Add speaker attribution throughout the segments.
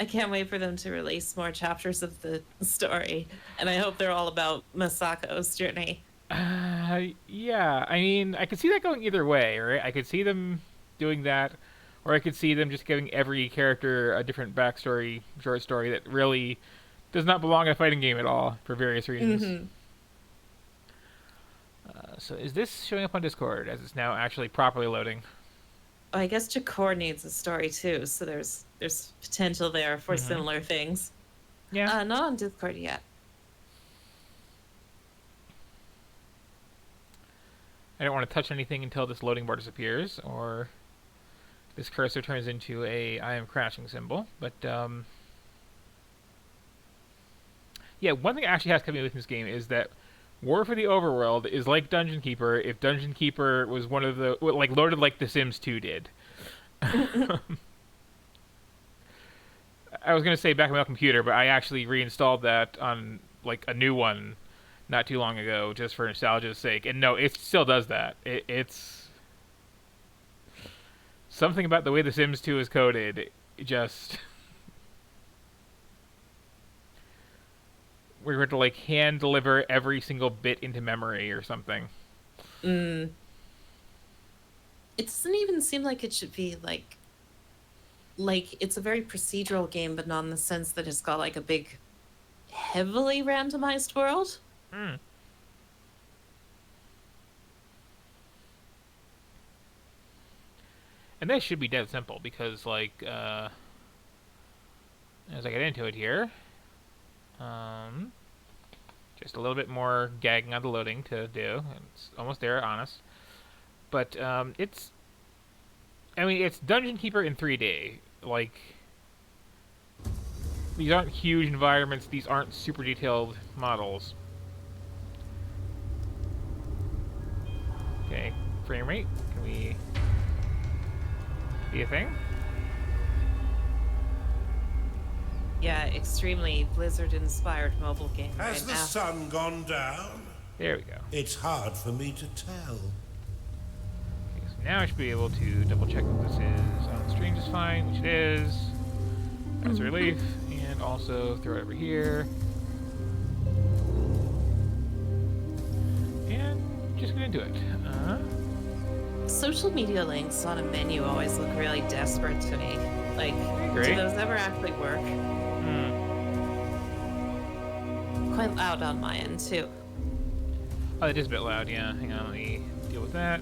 Speaker 1: I can't wait for them to release more chapters of the story, and I hope they're all about Masako's journey.
Speaker 2: Yeah, I mean, I could see that going either way, right? I could see them doing that, or I could see them just giving every character a different backstory, short story that really does not belong in a fighting game at all for various reasons.
Speaker 1: Hmm.
Speaker 2: So is this showing up on Discord as it's now actually properly loading?
Speaker 1: I guess Jakor needs a story too, so there's potential there for
Speaker 2: Mm-hmm.
Speaker 1: similar things.
Speaker 2: Yeah.
Speaker 1: Not on Discord yet.
Speaker 2: I don't want to touch anything until this loading bar disappears, or this cursor turns into a I am crashing symbol. But yeah, one thing it actually has coming with this game is that War for the Overworld is like Dungeon Keeper if Dungeon Keeper was one of the like loaded like The Sims 2 did. I was gonna say back on my computer, but I actually reinstalled that on like a new one not too long ago just for nostalgia's sake. And no, it still does that. It's something about the way The Sims 2 is coded. Just we're going to like hand deliver every single bit into memory or something.
Speaker 1: Mm. It doesn't even seem like it should be like it's a very procedural game, but not in the sense that it's got like a big, heavily randomized world.
Speaker 2: Mm. And this should be dead simple because like as I get into it here, um, just a little bit more gagging on the loading to do. It's almost there, honest. But it's, I mean, it's Dungeon Keeper in 3D. Like, these aren't huge environments. These aren't super detailed models. Okay, frame rate. Can we be a thing?
Speaker 1: Yeah, extremely Blizzard inspired mobile game
Speaker 3: Has
Speaker 1: right
Speaker 3: the
Speaker 1: now.
Speaker 3: sun gone down?
Speaker 2: There we go.
Speaker 3: It's hard for me to tell.
Speaker 2: Okay, so now I should be able to double check that this is on stream just fine, which it is. That's a
Speaker 1: Hmm.
Speaker 2: relief. And also throw it over here. And just get into it.
Speaker 1: Social media links on a menu always look really desperate to me. Like,
Speaker 2: I
Speaker 1: do
Speaker 2: agree.
Speaker 1: those ever actually work?
Speaker 2: Hmm.
Speaker 1: Quite loud on my end too.
Speaker 2: Oh, it is a bit loud, yeah. Hang on, let me deal with that.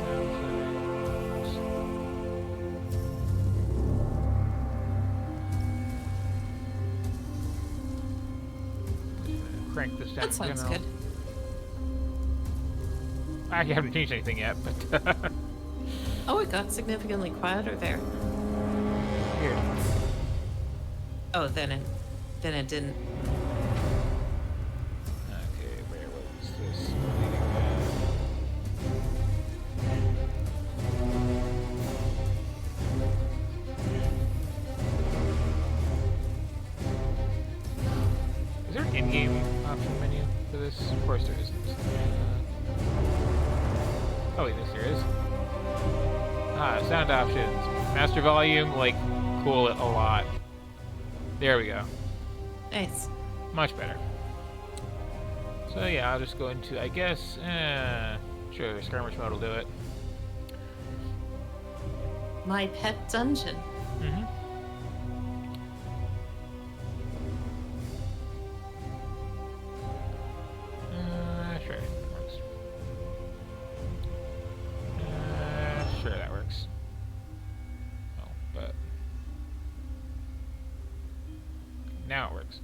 Speaker 2: Sound settings. Crank this down
Speaker 1: That
Speaker 2: in
Speaker 1: sounds
Speaker 2: general.
Speaker 1: good.
Speaker 2: I actually haven't changed anything yet, but
Speaker 1: Oh, it got significantly quieter there.
Speaker 2: weird.
Speaker 1: Oh, then it didn't.
Speaker 2: Okay, where was this? Is there an in-game option menu for this? Of course there isn't. Oh wait, yes there is. Ah, sound options. Master volume, like, cool it a lot. There we go.
Speaker 1: Nice.
Speaker 2: Much better. So yeah, I'll just go into, I guess, sure, skirmish mode will do it.
Speaker 1: My pet dungeon.
Speaker 2: Mm-hmm. Sure, that works. Sure, that works. Oh, but now it works.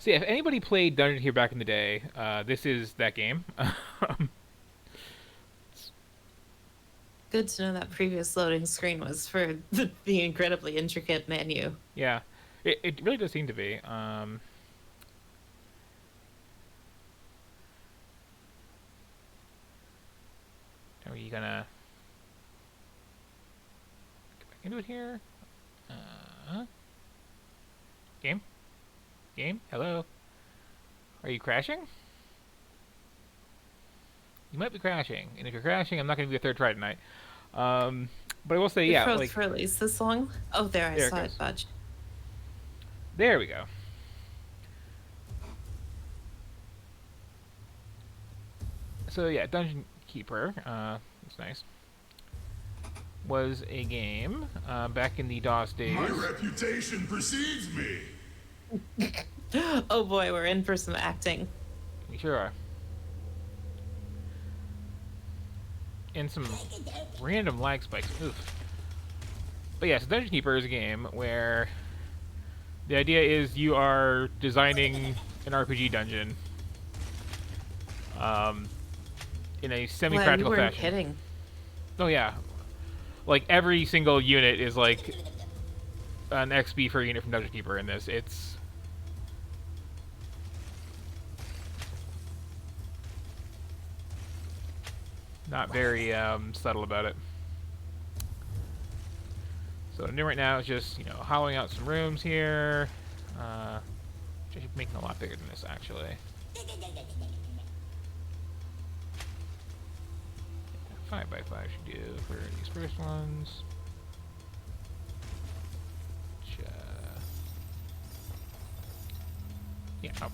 Speaker 2: So yeah, if anybody played Dungeon here back in the day, this is that game.
Speaker 1: Good to know that previous loading screen was for the incredibly intricate menu.
Speaker 2: Yeah, it really does seem to be. Are you gonna get back into it here? Game? Game? Hello? Are you crashing? You might be crashing, and if you're crashing, I'm not going to do a third try tonight. Um, but I will say,
Speaker 1: It
Speaker 2: yeah,
Speaker 1: froze
Speaker 2: like
Speaker 1: for at least this long. Oh, there, I
Speaker 2: there it
Speaker 1: saw it
Speaker 2: goes.
Speaker 1: budge.
Speaker 2: There we go. So yeah, Dungeon Keeper. It's nice. Was a game back in the DOS days.
Speaker 4: My reputation precedes me.
Speaker 1: Oh boy, we're in for some acting.
Speaker 2: We sure are. And some random lag spikes. Oof. But yeah, so Dungeon Keeper is a game where the idea is you are designing an RPG dungeon in a
Speaker 1: Wow, you
Speaker 2: semi-practical
Speaker 1: weren't
Speaker 2: fashion.
Speaker 1: kidding.
Speaker 2: Oh yeah, like every single unit is like an XP for a unit from Dungeon Keeper in this. It's not very subtle about it. So what I'm doing right now is just, hollowing out some rooms here. Which I should make it a lot bigger than this, actually. 5x5 should do for these first ones. Which, yeah, oh.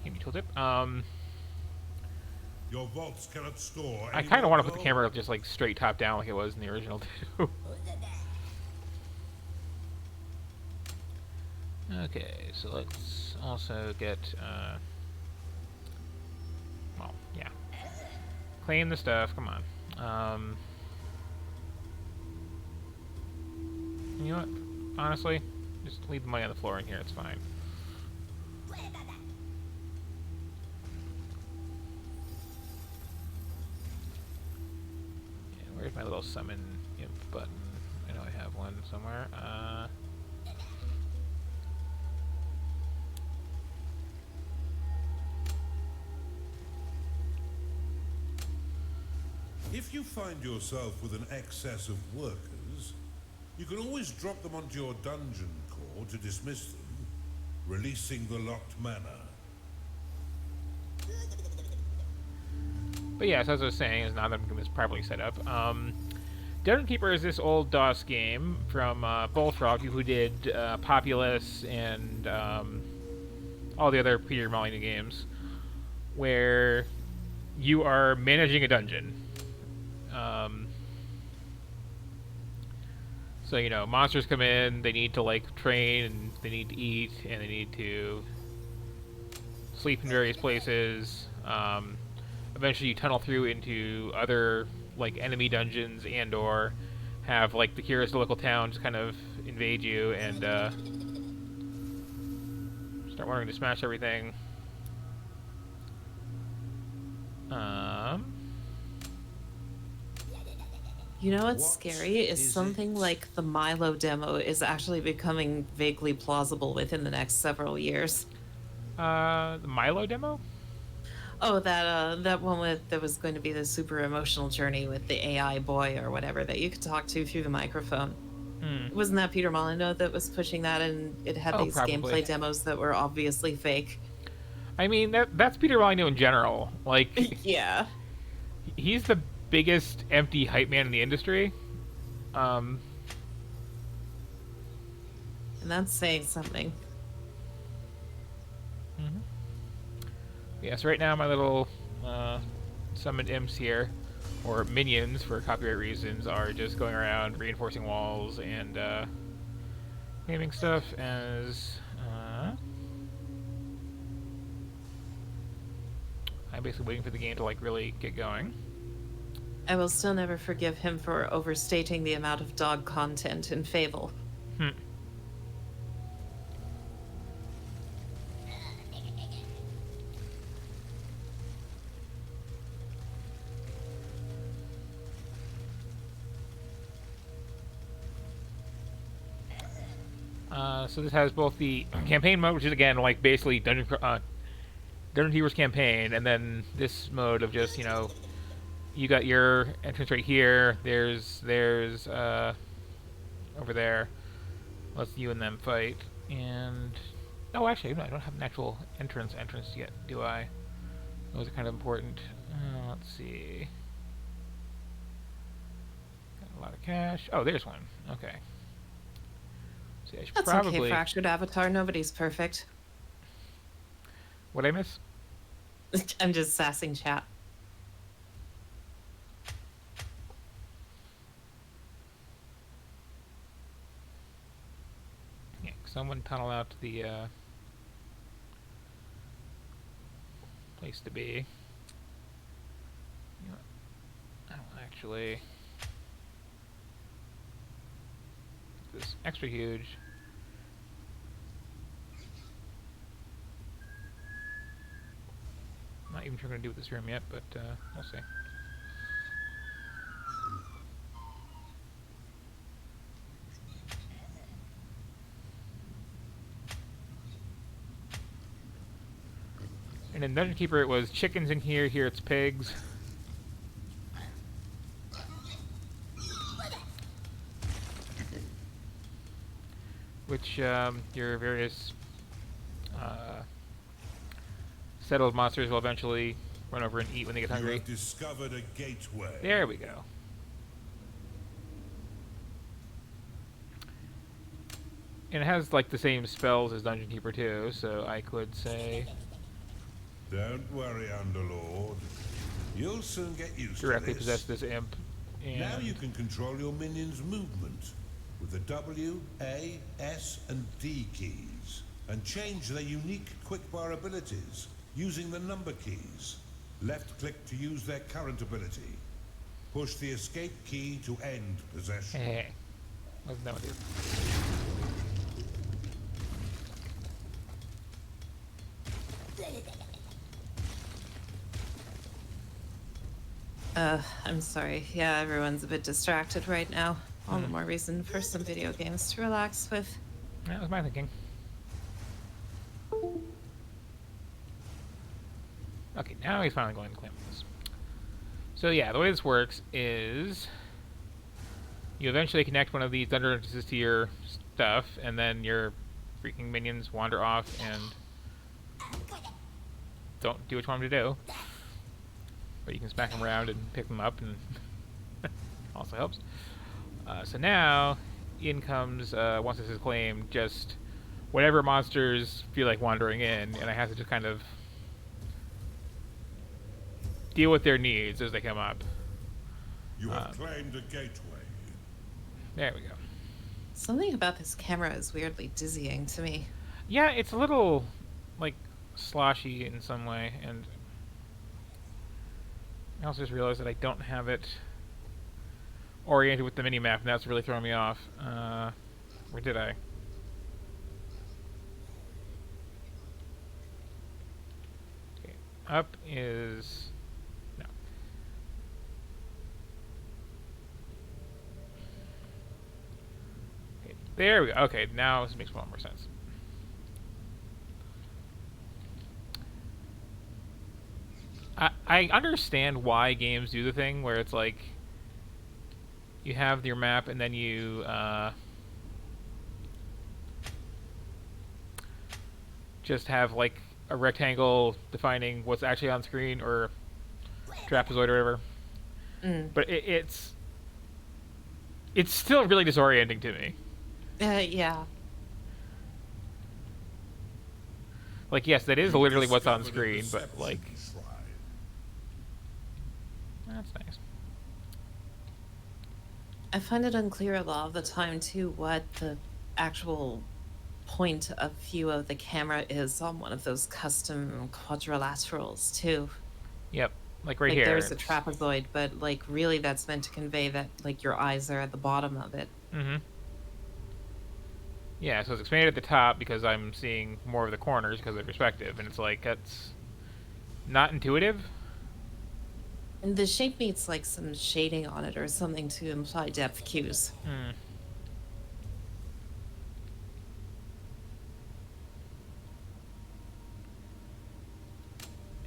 Speaker 2: Give me tooltip.
Speaker 3: Your vaults cannot store.
Speaker 2: I kind of want to put the camera just like straight top down like it was in the original too. Okay, so let's also get, well, yeah. Claim the stuff, come on. You know what? Honestly, just leave the money on the floor in here, it's fine. Where's my little summon imp button? I know I have one somewhere.
Speaker 3: If you find yourself with an excess of workers, you can always drop them onto your dungeon core to dismiss them, releasing the locked mana.
Speaker 2: But yeah, so as I was saying, is now that it's properly set up. Dungeon Keeper is this old DOS game from Bullfrog, who did Populous and all the other Peter Molyneux games, where you are managing a dungeon. So, monsters come in, they need to, like, train, and they need to eat, and they need to sleep in various places. Eventually you tunnel through into other, like, enemy dungeons and or have, like, the curious local town just kind of invade you and start wanting to smash everything.
Speaker 1: You know what's
Speaker 3: What
Speaker 1: scary is
Speaker 3: is
Speaker 1: something
Speaker 3: it?
Speaker 1: like the Milo demo is actually becoming vaguely plausible within the next several years.
Speaker 2: The Milo demo?
Speaker 1: Oh, that one that was going to be the super emotional journey with the AI boy or whatever that you could talk to through the microphone. Wasn't that Peter Molyneux that was pushing that, and it had
Speaker 2: Oh,
Speaker 1: these
Speaker 2: probably.
Speaker 1: gameplay demos that were obviously fake?
Speaker 2: I mean, that's Peter Molyneux in general. Like,
Speaker 1: Yeah.
Speaker 2: he's the biggest empty hype man in the industry.
Speaker 1: And that's saying something.
Speaker 2: Yeah, so right now my little summoned imps here, or minions for copyright reasons, are just going around reinforcing walls and naming stuff as I'm basically waiting for the game to like really get going.
Speaker 1: I will still never forgive him for overstating the amount of dog content in Fable.
Speaker 2: Hmm. So this has both the campaign mode, which is again like basically Dungeon Keeper's campaign, and then this mode of just you got your entrance right here. There's over there. Let's you and them fight, and Oh, actually, no, I don't have an actual entrance yet, do I? Those are kind of important. Let's see. Got a lot of cash. Oh, there's one. Okay. So I should
Speaker 1: That's okay,
Speaker 2: probably...
Speaker 1: Fractured Avatar. Nobody's perfect.
Speaker 2: What'd I miss?
Speaker 1: I'm just sassing chat.
Speaker 2: Yeah, someone tunnel out to the place to be. You know, I don't actually... This extra huge. Not even sure what I'm going to do with this room yet, but we'll see. And in Dungeon Keeper, it was chickens in here. Here it's pigs. Which your various settled monsters will eventually run over and eat when they get
Speaker 3: You
Speaker 2: hungry.
Speaker 3: have discovered a gateway.
Speaker 2: There we go. And it has like the same spells as Dungeon Keeper too, so I could say
Speaker 3: Don't worry, Underlord. You'll soon get used
Speaker 2: directly
Speaker 3: to
Speaker 2: possess
Speaker 3: this.
Speaker 2: this imp. And
Speaker 3: Now you can control your minions' movement with the W, A, S, and D keys, and change their unique quickbar abilities using the number keys. Left-click to use their current ability. Push the escape key to end possession.
Speaker 2: hey, wasn't that what it is?
Speaker 1: I'm sorry. Yeah, everyone's a bit distracted right now. All the more reason for some video games to relax with.
Speaker 2: That was my thinking. Okay, now he's finally going to claim this. So yeah, the way this works is you eventually connect one of these thunder entrances to your stuff, and then your freaking minions wander off and don't do what you want them to do. But you can smack them around and pick them up, and also helps. So now, in comes, once this is claimed, just whatever monsters feel like wandering in, and I have to just kind of deal with their needs as they come up.
Speaker 3: You have claimed a gateway.
Speaker 2: There we go.
Speaker 1: Something about this camera is weirdly dizzying to me.
Speaker 2: Yeah, it's a little, like, sloshy in some way, and I also just realized that I don't have it oriented with the mini-map, and that's really throwing me off. Where did I? Okay, up is... no. Okay, there we go. Okay, now this makes a lot more sense. I understand why games do the thing where it's like you have your map and then you just have like a rectangle defining what's actually on screen, or trapezoid or whatever. But it's still really disorienting to me.
Speaker 1: Yeah.
Speaker 2: Like, yes, that is literally what's on screen, but like, that's nice.
Speaker 1: I find it unclear a lot of the time, too, what the actual point of view of the camera is on one of those custom quadrilaterals, too.
Speaker 2: Yep, like right
Speaker 1: like
Speaker 2: here.
Speaker 1: there's a trapezoid, but like really that's meant to convey that like your eyes are at the bottom of it.
Speaker 2: Mm-hmm. Yeah, so it's expanded at the top because I'm seeing more of the corners because of the perspective, and it's like, that's not intuitive.
Speaker 1: And the shape needs like some shading on it or something to imply depth cues.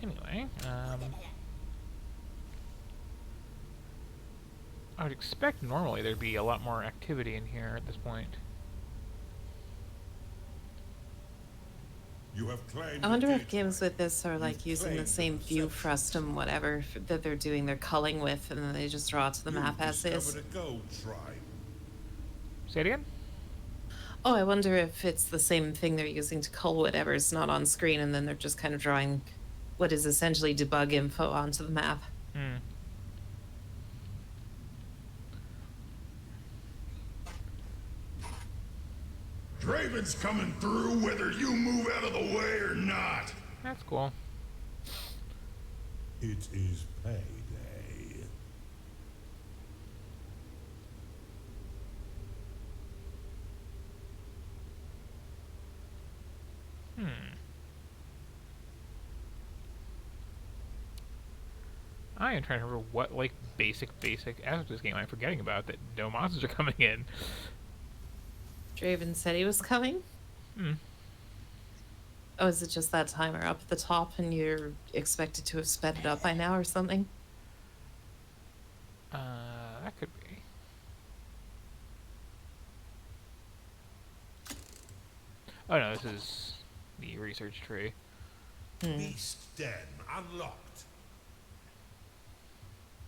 Speaker 2: Anyway, I would expect normally there'd be a lot more activity in here at this point.
Speaker 3: You have claimed
Speaker 1: I
Speaker 3: the
Speaker 1: wonder if
Speaker 3: gateway.
Speaker 1: games with this are like
Speaker 3: You've
Speaker 1: using the
Speaker 3: claimed the
Speaker 1: same view
Speaker 3: reception.
Speaker 1: frustum, whatever, that they're doing their culling with, and then they just draw it to the map
Speaker 3: You've
Speaker 1: as
Speaker 3: discovered
Speaker 1: is.
Speaker 3: a gold shrine.
Speaker 2: Say it again?
Speaker 1: Oh, I wonder if it's the same thing they're using to cull whatever's not on screen, and then they're just kind of drawing what is essentially debug info onto the map.
Speaker 2: Hmm.
Speaker 4: Draven's coming through whether you move out of the way or not.
Speaker 2: That's cool.
Speaker 3: It is payday.
Speaker 2: Hmm. I am trying to remember what, like, basic aspect of this game I'm forgetting about that no monsters are coming in.
Speaker 1: Draven said he was coming.
Speaker 2: Hmm.
Speaker 1: Oh, is it just that timer up at the top and you're expected to have sped it up by now or something?
Speaker 2: That could be. Oh no, this is the research tree.
Speaker 3: Beast Den unlocked.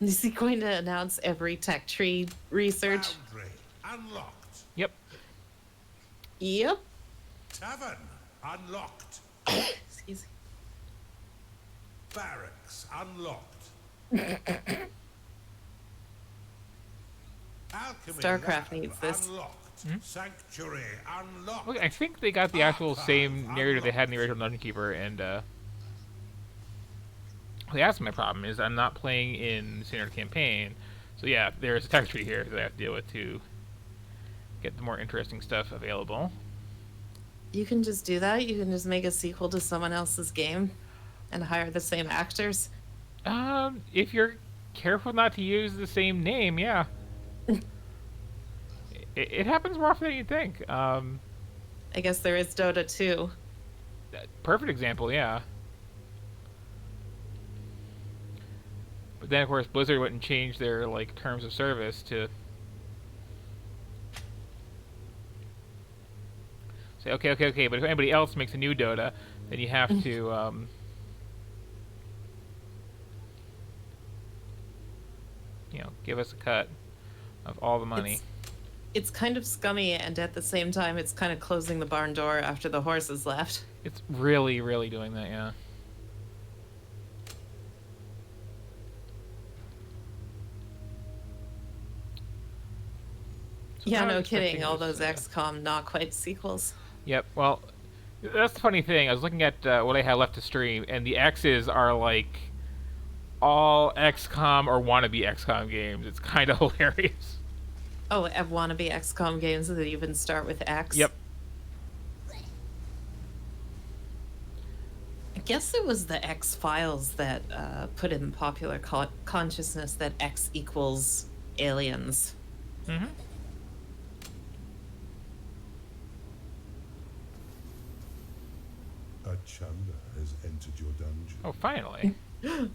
Speaker 1: Is he going to announce every tech tree research?
Speaker 3: Foundry unlocked.
Speaker 2: Yep.
Speaker 1: Yep.
Speaker 3: Tavern unlocked.
Speaker 1: Excuse me.
Speaker 3: Barracks unlocked. Alchemy
Speaker 1: StarCraft
Speaker 3: lab
Speaker 1: needs this.
Speaker 3: unlocked. Sanctuary unlocked.
Speaker 2: Look, I think they got the actual same narrative they had in the original Dungeon Keeper, and that's my problem, is I'm not playing in the standard campaign. So yeah, there's a text tree here that I have to deal with to get the more interesting stuff available.
Speaker 1: You can just do that. You can just make a sequel to someone else's game and hire the same actors.
Speaker 2: If you're careful not to use the same name, yeah. It happens more often than you think.
Speaker 1: I guess there is Dota 2.
Speaker 2: Perfect example, yeah. But then, of course, Blizzard wouldn't change their, like, terms of service to say, okay, but if anybody else makes a new Dota, then you have to, you know, give us a cut of all the money.
Speaker 1: It's kind of scummy, and at the same time, it's kind of closing the barn door after the horses left.
Speaker 2: It's really, really doing that, yeah. So
Speaker 1: Yeah,
Speaker 2: I was
Speaker 1: no
Speaker 2: expecting
Speaker 1: kidding. All
Speaker 2: this,
Speaker 1: those XCOM not quite sequels.
Speaker 2: Yep, well, that's the funny thing. I was looking at what I had left to stream, and the X's are like all XCOM or wannabe XCOM games. It's kind of hilarious.
Speaker 1: Oh, wannabe XCOM games that even start with X?
Speaker 2: Yep.
Speaker 1: I guess it was the X-Files that put in popular consciousness that X equals aliens.
Speaker 2: Mm-hmm.
Speaker 3: A chunder has entered your dungeon.
Speaker 2: Oh, finally.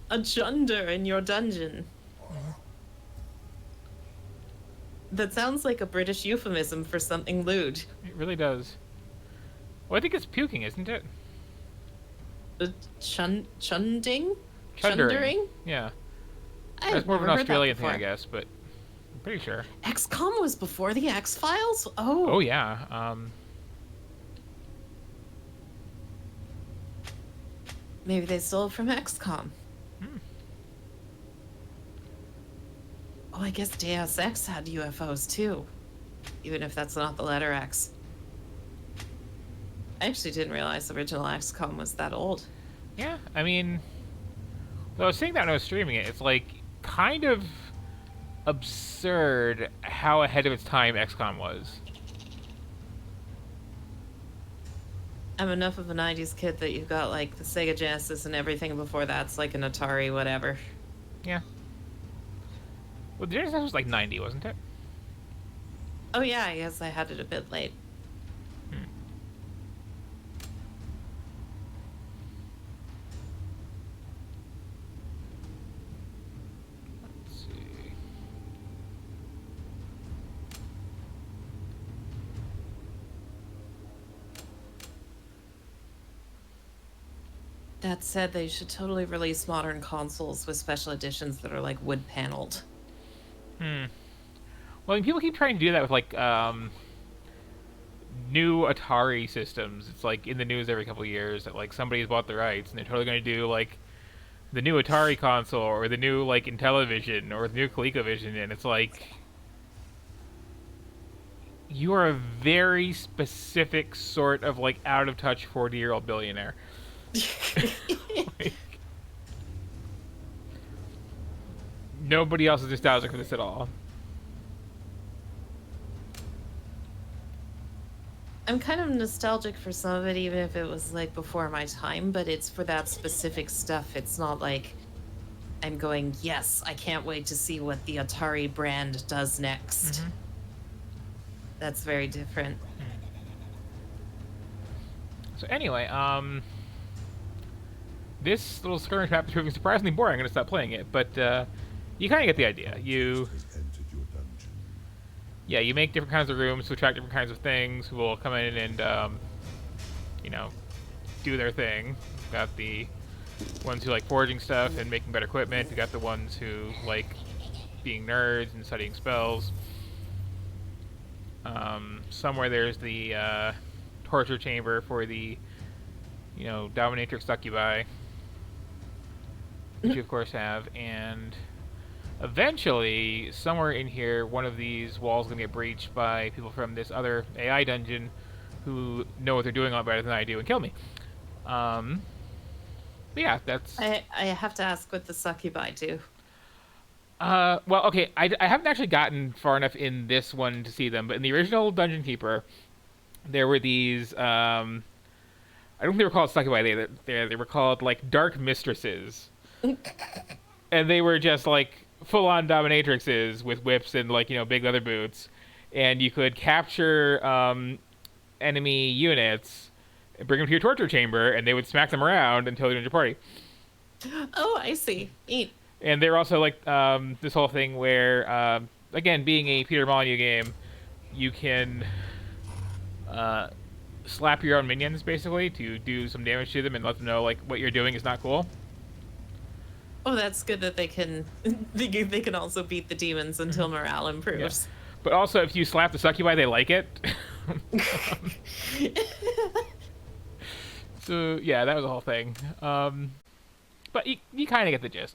Speaker 1: A chunder in your dungeon. That sounds like a British euphemism for something lewd.
Speaker 2: It really does. Well, I think it's puking, isn't it?
Speaker 1: Chunding?
Speaker 2: Chundering. Yeah.
Speaker 1: I've
Speaker 2: That's more of
Speaker 1: never
Speaker 2: an
Speaker 1: heard that
Speaker 2: Australian thing,
Speaker 1: before.
Speaker 2: I guess, but I'm pretty sure.
Speaker 1: XCOM was before the X-Files? Oh.
Speaker 2: Oh, yeah.
Speaker 1: Maybe they stole it from XCOM. Oh, I guess Deus Ex had UFOs too. Even if that's not the letter X. I actually didn't realize the original XCOM was that old.
Speaker 2: Yeah, I mean, though I was saying that when I was streaming it, it's like kind of absurd how ahead of its time XCOM was.
Speaker 1: I'm enough of a 90s kid that you've got like the Sega Genesis and everything before that's like an Atari whatever.
Speaker 2: Yeah. Well, the Genesis was like 90, wasn't it?
Speaker 1: Oh yeah, I guess I had it a bit late.
Speaker 2: Let's see.
Speaker 1: That said, they should totally release modern consoles with special editions that are like wood paneled.
Speaker 2: Hmm. Well, I mean, people keep trying to do that with like new Atari systems. It's like in the news every couple of years that like somebody's bought the rights and they're totally going to do like the new Atari console or the new like Intellivision or the new ColecoVision, and it's like you are a very specific sort of like out of touch 40-year-old billionaire. Like, nobody else is nostalgic for this at all.
Speaker 1: I'm kind of nostalgic for some of it, even if it was like before my time, but it's for that specific stuff. It's not like I'm going, yes, I can't wait to see what the Atari brand does next.
Speaker 2: Mm-hmm.
Speaker 1: That's very different.
Speaker 2: So anyway, this little skirmish map is proving surprisingly boring. I'm gonna stop playing it, but you kind of get the idea.
Speaker 3: Has entered your dungeon.
Speaker 2: Yeah, you make different kinds of rooms to attract different kinds of things who will come in and you know, do their thing. You've got the ones who like forging stuff and making better equipment. You got the ones who like being nerds and studying spells. Somewhere there's the torture chamber for the, you know, dominatrix succubi, which you of course have, and eventually, somewhere in here, one of these walls is gonna get breached by people from this other AI dungeon who know what they're doing a lot better than I do and kill me. But yeah, that's.
Speaker 1: I have to ask what the succubi do.
Speaker 2: Well, okay, I haven't actually gotten far enough in this one to see them, but in the original Dungeon Keeper, there were these. I don't think they were called succubi. They were called like dark mistresses, and they were just like full-on dominatrixes with whips and like, you know, big leather boots, and you could capture enemy units, bring them to your torture chamber, and they would smack them around until they joined your party.
Speaker 1: Oh, I see. Neat.
Speaker 2: And they're also like this whole thing where, again, being a Peter Molyneux game, you can slap your own minions basically to do some damage to them and let them know like what you're doing is not cool.
Speaker 1: Oh, that's good that they can they can also beat the demons until morale
Speaker 2: Yeah.
Speaker 1: improves.
Speaker 2: But also, if you slap the succubi, they like it. So yeah, that was the whole thing. But you kind of get the gist